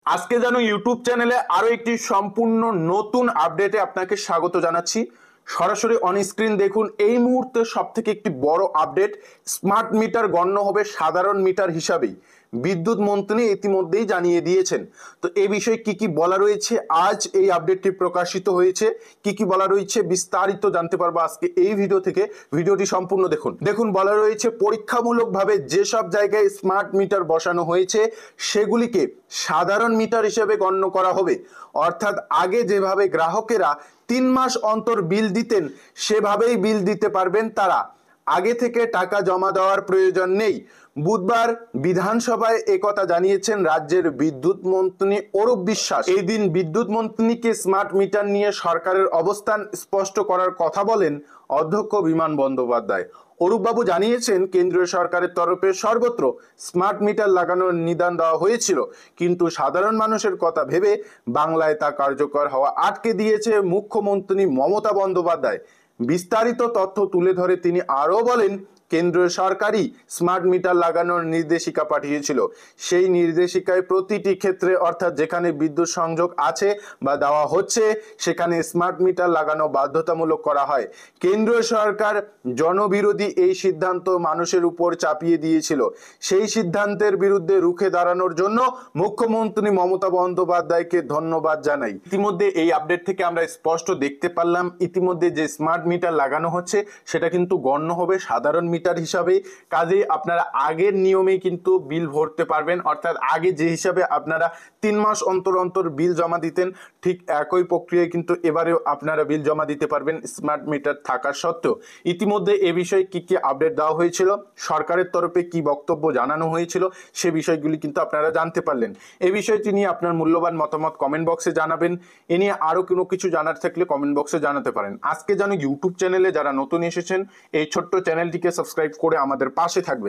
আজকে যেন ইউটিউব চ্যানেলে আরো একটি সম্পূর্ণ নতুন আপডেটে আপনাকে স্বাগত জানাচ্ছি। সরাসরি অন স্ক্রিন দেখুন, এই মুহূর্তে সব থেকে একটি বড় আপডেট। স্মার্ট মিটার গণ্য হবে সাধারণ মিটার হিসাবেই বিদ্যুৎ মন্ত্রী ইতিমধ্যেই জানিয়ে দিয়েছেন। তো এই বিষয়ে কি কি বলা রয়েছে, আজ এই আপডেটটি প্রকাশিত হয়েছে, কি কি বলা রয়েছে বিস্তারিত জানতে পারবো আজকে এই ভিডিও থেকে। ভিডিওটি সম্পূর্ণ দেখুন বলা রয়েছে পরীক্ষামূলকভাবে যেসব জায়গায় স্মার্ট মিটার বসানো হয়েছে সেগুলিকে সাধারণ মিটার হিসেবে গণ্য করা হবে। অর্থাৎ আগে যেভাবে গ্রাহকেরা 3 মাস অন্তর বিল দিতেন সেভাবেই বিল দিতে পারবেন তারা। আগে থেকে টাকা জমা দেওয়ার প্রয়োজন নেই। বুধবার বিধানসভায় একথা জানিয়েছেন রাজ্যের বিদ্যুৎ মন্ত্রী অরূপ বিশ্বাস। এই দিন বিদ্যুৎ মন্ত্রীকে স্মার্ট মিটার নিয়ে সরকারের অবস্থান স্পষ্ট করার কথা বলেন অধ্যক্ষ বিমান বন্দ্যোপাধ্যায়। অরূপবাবু জানিয়েছেন কেন্দ্রীয় সরকারের তরফে সর্বত্র স্মার্ট মিটার লাগানোর নিদান দেওয়া হয়েছিল, কিন্তু সাধারণ মানুষের কথা ভেবে বাংলায় তা কার্যকর হওয়া আটকে দিয়েছে মুখ্যমন্ত্রী মমতা বন্দ্যোপাধ্যায়। বিস্তারিত তথ্য তুলে ধরে তিনি আরও বলেন, কেন্দ্রীয় সরকারই স্মার্ট মিটার লাগানোর নির্দেশিকা পাঠিয়েছিল। সেই নির্দেশিকায় প্রতিটি ক্ষেত্রে, অর্থাৎ যেখানে বিদ্যুৎ সংযোগ আছে বা দেওয়া হচ্ছে সেখানে স্মার্ট মিটার লাগানো বাধ্যতামূলক করা হয়। কেন্দ্রীয় সরকার জনবিরোধী এই সিদ্ধান্ত মানুষের উপর চাপিয়ে দিয়েছিল। সেই সিদ্ধান্তের বিরুদ্ধে রুখে দাঁড়ানোর জন্য মুখ্যমন্ত্রী মমতা বন্দ্যোপাধ্যায়কে ধন্যবাদ জানাই। ইতিমধ্যে এই আপডেট থেকে আমরা স্পষ্ট দেখতে পারলাম, ইতিমধ্যে যে স্মার্ট মিটার লাগানো হচ্ছে সেটা কিন্তু গণ্য হবে সাধারণ মিটার হিসাবে। কাজেই আপনারা আগের নিয়মেই কিন্তু বিল ভরতে পারবেন। অর্থাৎ আগে যে হিসাবে আপনারা 3 মাস অন্তর অন্তর বিল জমা দিতেন, ঠিক একই প্রক্রিয়ায় কিন্তু এবারেও আপনারা বিল জমা দিতে পারবেন স্মার্ট মিটার থাকা সত্ত্বেও। ইতিমধ্যে এ বিষয়ে কি কি আপডেট দেওয়া হয়েছিল, সরকারের তরফে কি বক্তব্য জানানো হয়েছিল, সে বিষয়গুলি কিন্তু আপনারা জানতে পারলেন। এই বিষয়টি নিয়ে আপনার মূল্যবান মতামত কমেন্ট বক্সে জানাবেন। এ নিয়ে আরো কোনো কিছু জানার থাকলে কমেন্ট বক্সে জানাতে পারেন। আজকে যেন ইউটিউব চ্যানেলে যারা নতুন এসেছেন এই ছোট্ট চ্যানেলটিকে সাবস্ক্রাইব করে আমাদের পাশে থাকবেন।